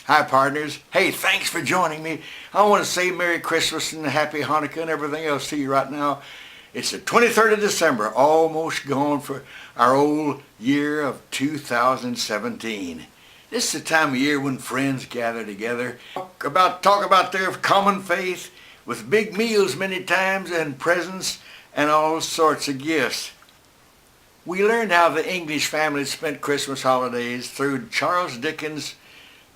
Hi, partners. Hey, thanks for joining me. I want to say Merry Christmas and Happy Hanukkah and everything else to you right now. It's the 23rd of December, almost gone for our old year of 2017. This is the time of year when friends gather together, talk about their common faith with big meals many times and presents and all sorts of gifts. We learned how the English families spent Christmas holidays through Charles Dickens'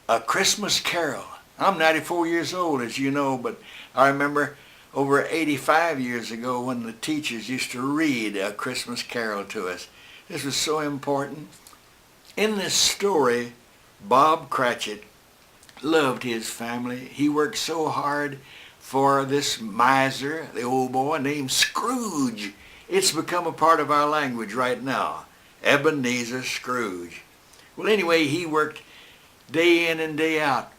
A Christmas Carol. I'm 94 years old, as you know, but I remember over 85 years ago when the teachers used to read A Christmas Carol to us. This was so important. In this story, Bob Cratchit loved his family. He worked so hard for this miser, the old boy named Scrooge. It's become a part of our language right now. Ebenezer Scrooge. Well, anyway, he worked day in and day out,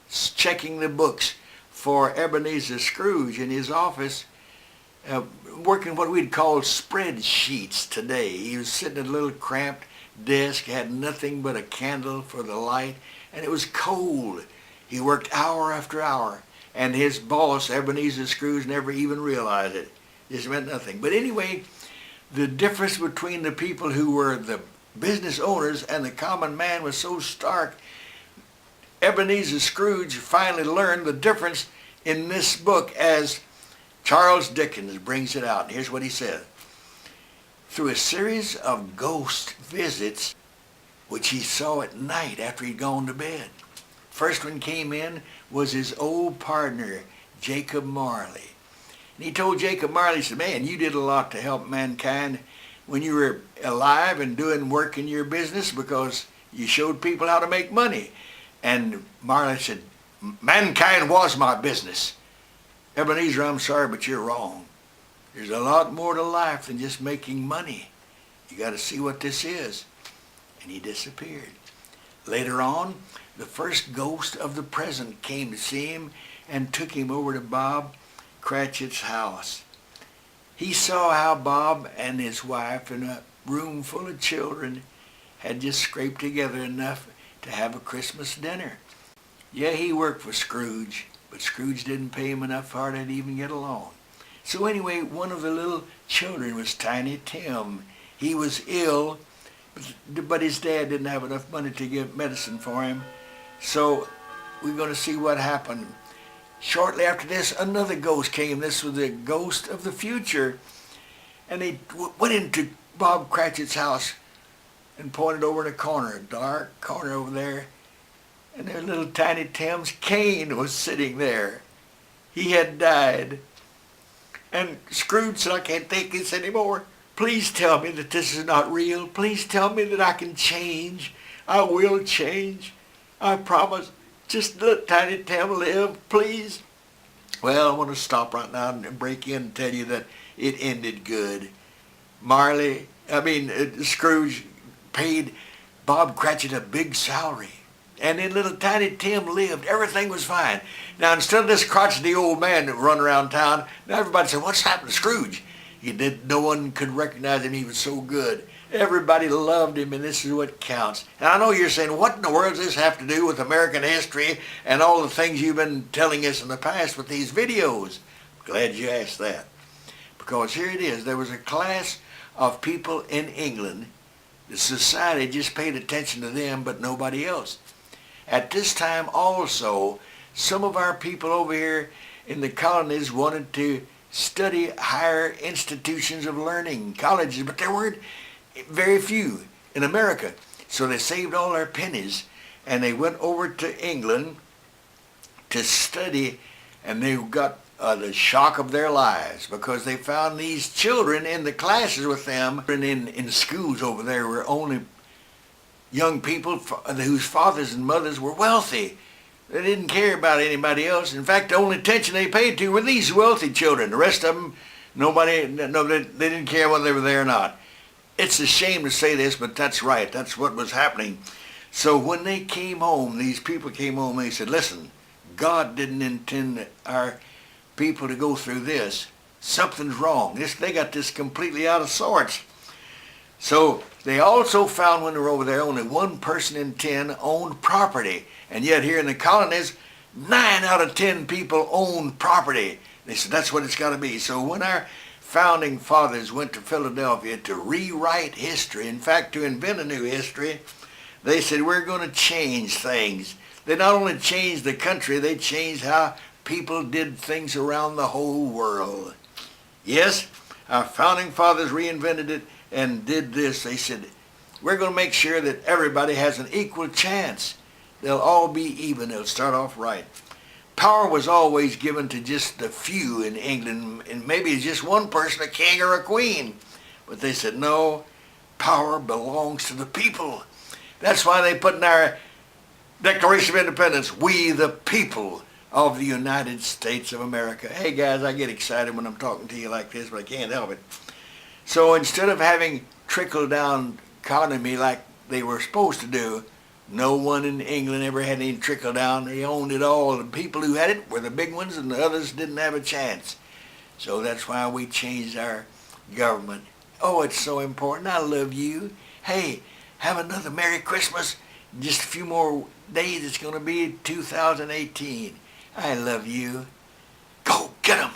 checking the books for Ebenezer Scrooge in his office, working what we'd call spreadsheets today. He was sitting at a little cramped desk, had nothing but a candle for the light, and it was cold. He worked hour after hour, and his boss, Ebenezer Scrooge, never even realized it. This meant nothing. But anyway, the difference between the people who were the business owners and the common man was so stark. Ebenezer Scrooge finally learned the difference in this book as Charles Dickens brings it out. Here's what he said. Through a series of ghost visits, which he saw at night after he'd gone to bed. First one came in was his old partner, Jacob Marley. And he told Jacob Marley, he said, man, you did a lot to help mankind when you were alive and doing work in your business because you showed people how to make money. And Marley said, mankind was my business. Ebenezer, I'm sorry, but you're wrong. There's a lot more to life than just making money. You got to see what this is. And he disappeared. Later on, the first ghost of the present came to see him and took him over to Bob Cratchit's house. He saw how Bob and his wife in a room full of children had just scraped together enough to have a Christmas dinner. Yeah, he worked for Scrooge, but Scrooge didn't pay him enough for it to even get along. So anyway, one of the little children was Tiny Tim. He was ill, but his dad didn't have enough money to get medicine for him. So we're going to see what happened. Shortly after this, another ghost came. This was the ghost of the future. And they went into Bob Cratchit's house and pointed over in a corner, a dark corner over there. And their little Tiny Tim's cane was sitting there. He had died. And Scrooge said, I can't take this anymore. Please tell me that this is not real. Please tell me that I can change. I will change. I promise. Just let Tiny Tim live, please. Well, I want to stop right now and break in and tell you that it ended good. Scrooge paid Bob Cratchit a big salary. And then little Tiny Tim lived. Everything was fine. Now, instead of this crotchety old man that run around town, now everybody said, what's happened to Scrooge? No one could recognize him. He was so good. Everybody loved him, and this is what counts. And I know you're saying, what in the world does this have to do with American history and all the things you've been telling us in the past with these videos? Glad you asked that. Because here it is. There was a class of people in England. The society just paid attention to them, but nobody else. At this time also, some of our people over here in the colonies wanted to study higher institutions of learning, colleges, but there weren't very few in America. So they saved all their pennies and they went over to England to study, and they got the shock of their lives because they found these children in the classes with them. And in schools over there were only young people whose fathers and mothers were wealthy. They didn't care about anybody else. In fact, the only attention they paid to were these wealthy children. The rest of them, they didn't care whether they were there or not. It's a shame to say this, but that's right. That's what was happening. So when they came home, these people came home, and they said, listen, God didn't intend our people to go through this. Something's wrong. They got this completely out of sorts. So they also found when they were over there only 1 person in 10 owned property. And yet here in the colonies, 9 out of 10 people owned property. They said that's what it's got to be. So when our founding fathers went to Philadelphia to rewrite history, in fact to invent a new history, they said we're going to change things. They not only changed the country, they changed how people did things around the whole world. Yes, our founding fathers reinvented it and did this. They said, we're going to make sure that everybody has an equal chance. They'll all be even. They'll start off right. Power was always given to just the few in England, and maybe just one person, a king or a queen. But they said, no, power belongs to the people. That's why they put in our Declaration of Independence, we the people of the United States of America. Hey guys, I get excited when I'm talking to you like this, but I can't help it. So instead of having trickle-down economy like they were supposed to do, no one in England ever had any trickle-down. They owned it all. The people who had it were the big ones, and the others didn't have a chance. So that's why we changed our government. Oh, it's so important. I love you. Hey, have another Merry Christmas. In just a few more days, it's going to be 2018. I love you. Go get 'em.